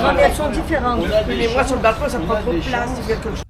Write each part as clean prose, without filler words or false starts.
Non, mais elles sont différentes. Mais moi, sur le balcon, ça prend trop de place. C'est quelque chose.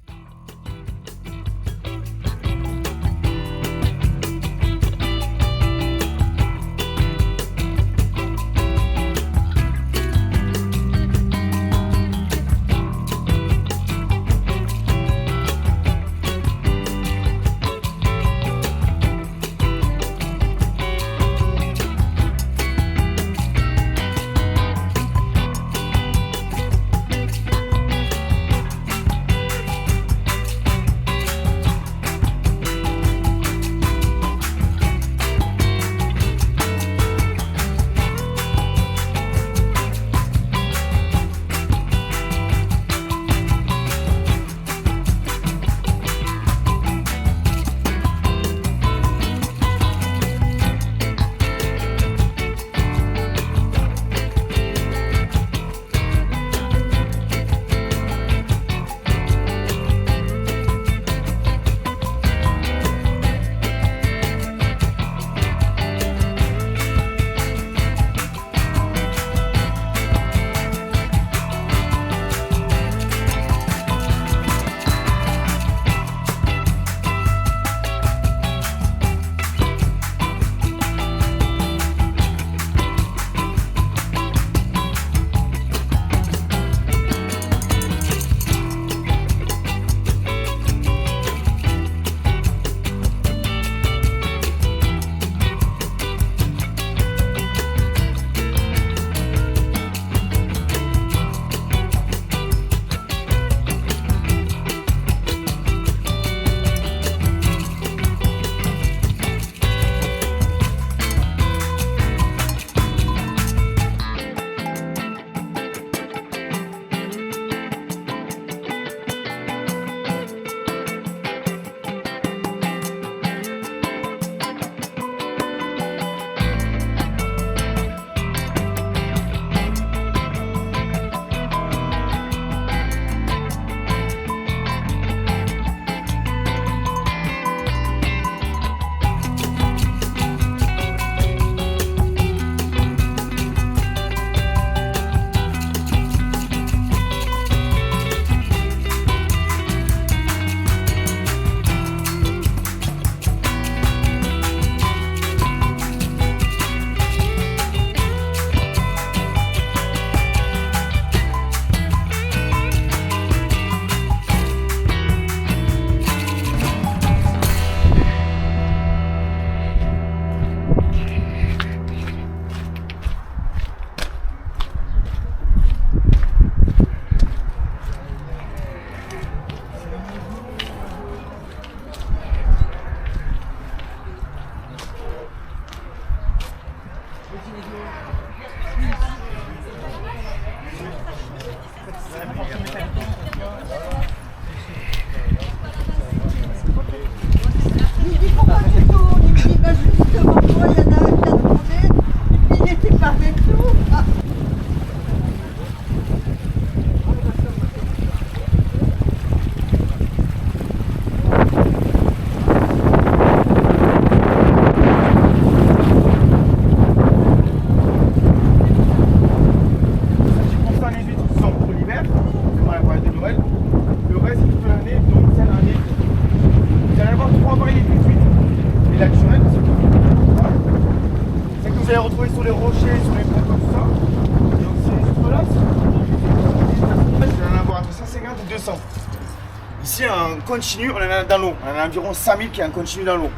Ici, un continu, on en a dans l'eau. On en a environ 5000 qui est un continu dans l'eau,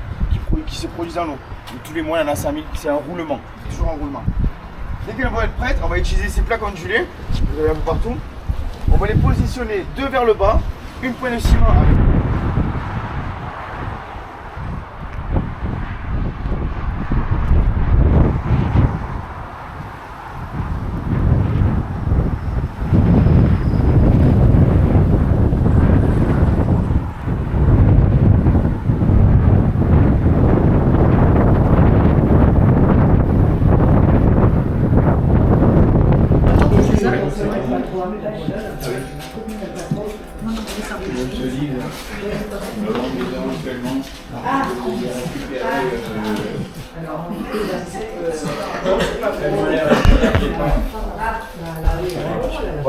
qui se produisent dans l'eau. Tous les mois, il y en a 5000, c'est un roulement, toujours un roulement. Dès qu'elles vont être prêtes, on va utiliser ces plaques ondulées, vous avez un peu partout. On va les positionner deux vers le bas, une poignée de ciment avec.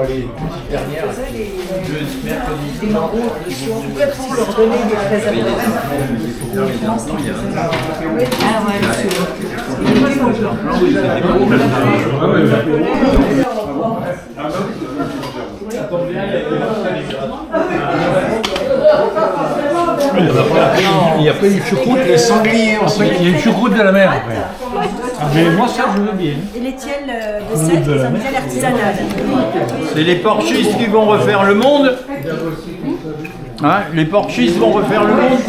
Les petites dernières, mercredi. Des marrons qui sont prêts pour leur donner des préservatifs. Ah ouais, Et après, les choucroutes, les sangliers aussi. Après, il y a une choucroute de la mer après. Ah, mais moi, ça, je veux bien. Et les tiels de sel, les tiels artisanales. C'est les porchistes qui vont refaire le monde. Hein, les porchistes vont refaire le monde.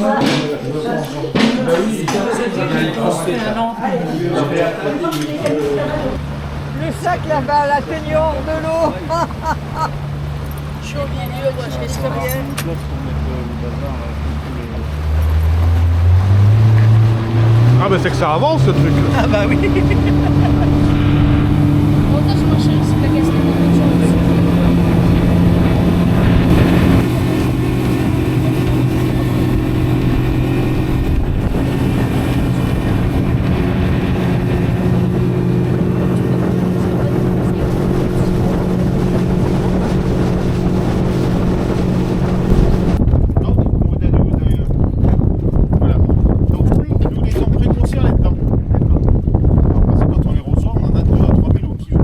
Le sac là-bas, la teignure de l'eau. Je suis au milieu, moi, je risque rien. Ah, bah c'est que ça avance ce truc. Ah bah oui. Voilà. Donc, nous les sommes préconciens là-dedans. Parce que quand on les reçoit, on en a 2 à 3 000 au kilo.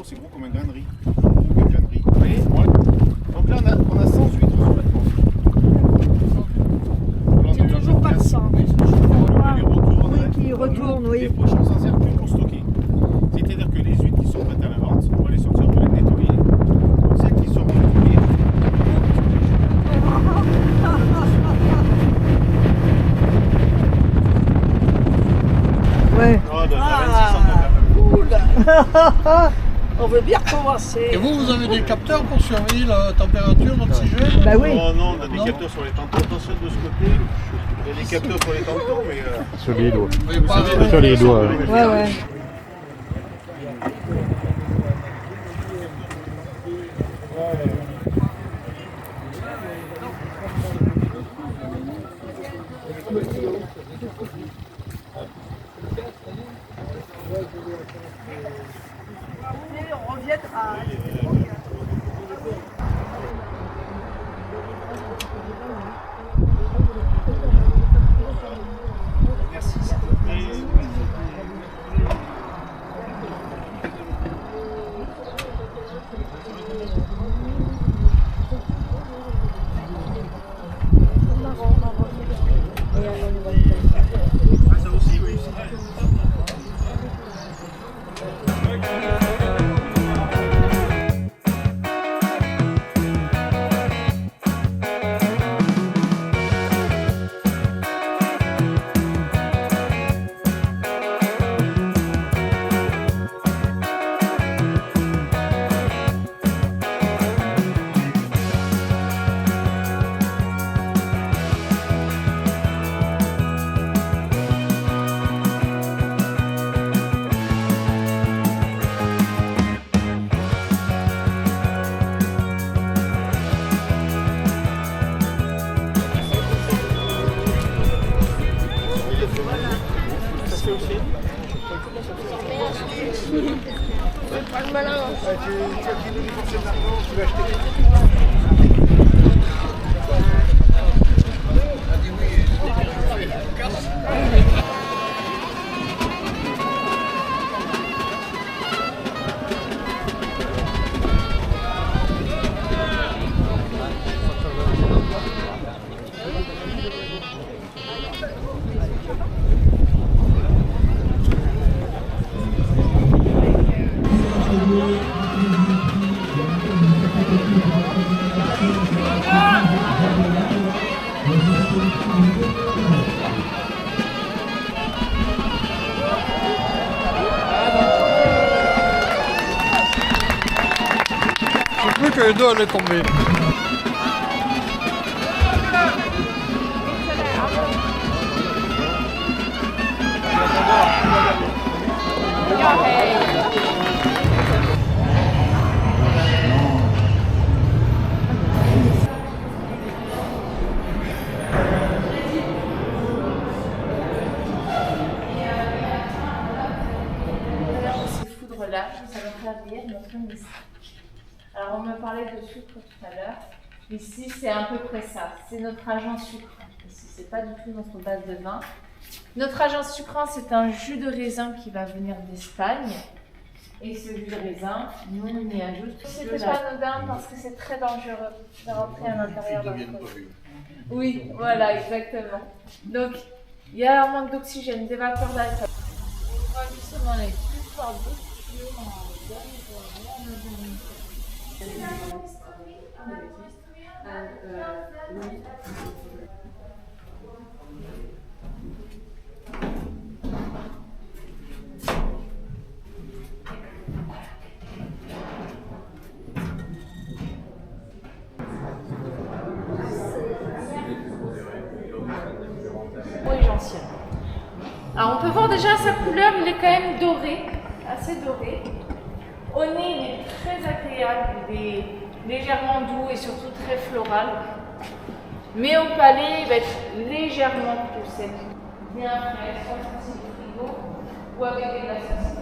C'est gros comme un grain de riz. Vous voyez? Voilà. Donc là, on a 100 huîtres sur la planche. C'est toujours pas de sang. Les retours, Oui, qui retournent, oui. des pochons sans circuit pour stocker. C'est-à-dire que les huîtres qui sont prêtes à la vente, on va les sortir de les nettoyer. Celles qui seront nettoyées, Ouais. oh, de 26 Cool. On veut bien recommencer. Et vous avez des capteurs pour surveiller la température, l'oxygène? Bah oui. Non, non, on a des capteurs sur les tantons. Attention de ce côté. Il y a des capteurs sur les tantons, mais. Sur les doigts. Oui, pas Sur les doigts. Ouais, ouais. On reviendra. J'ai cru que les deux allaient tomber. collage, nous allons faire lire notre mystère. Alors on me parlait de sucre tout à l'heure. Ici c'est à peu près ça, c'est notre agent sucrant. Ici c'est pas du tout notre base de vin. Notre agent sucrant c'est un jus de raisin qui va venir d'Espagne. Et ce jus de raisin, nous on y ajoute. C'était pas anodin parce que c'est très dangereux de rentrer à l'intérieur d'un produit. Oui, voilà, exactement. Donc il y a un manque d'oxygène, des vapeurs d'alcool. On va justement les plus fortes Alors on peut voir déjà sa couleur, il est quand même doré, assez doré. Au nez, il est très agréable, il est légèrement doux et surtout très floral. Mais au palais, il va être légèrement plus sec. Bien frais, soit sorti du frigo ou avec des glaces